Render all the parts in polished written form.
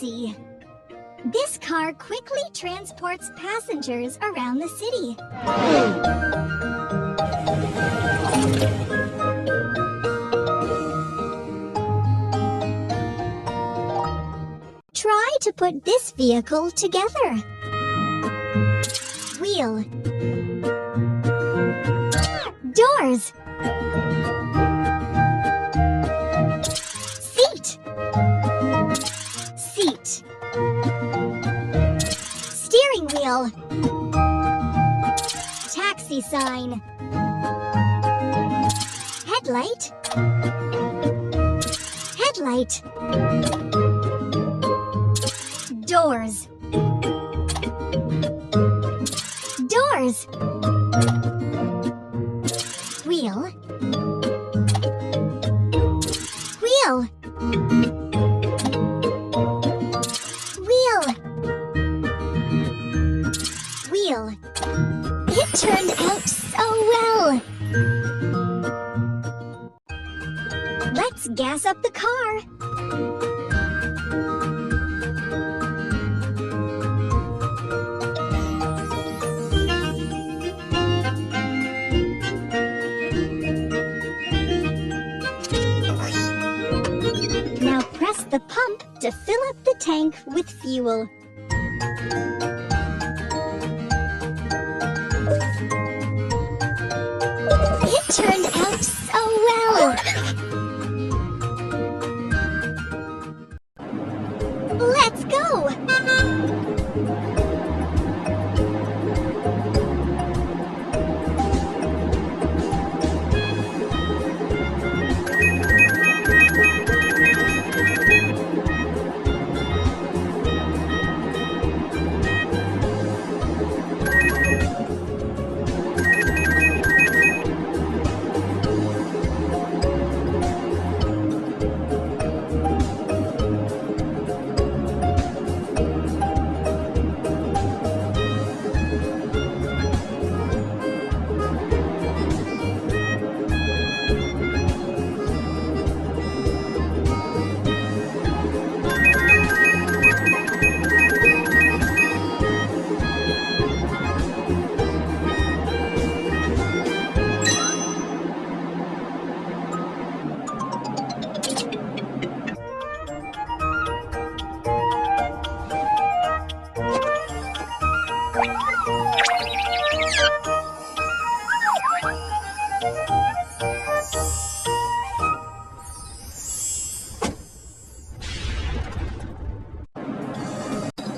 Taxi. This car quickly transports passengers around the city. Try to put this vehicle together. Wheel. Doors. Seat. Seat. Steering wheel. Taxi sign. Headlight. Headlight. Doors. Doors. Wheel. Wheel. Wheel. Wheel. It turned out so well. Let's gas up the car. Now press the pump to fill up the tank with fuel. It turned out so well. Let's go!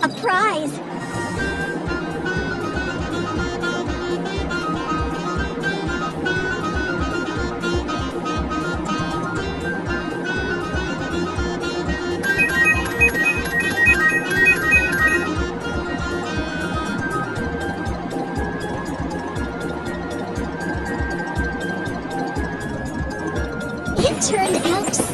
A prize! It turned out